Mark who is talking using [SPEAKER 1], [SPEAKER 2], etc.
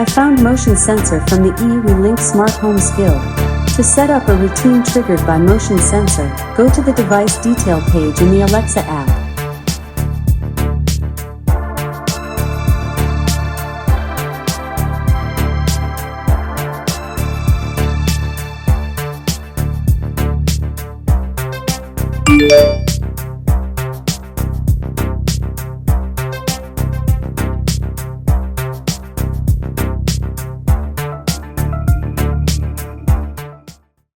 [SPEAKER 1] I found motion sensor from the eWeLink Smart Home skill. To set up a routine triggered by motion sensor, go to the device detail page in the Alexa app.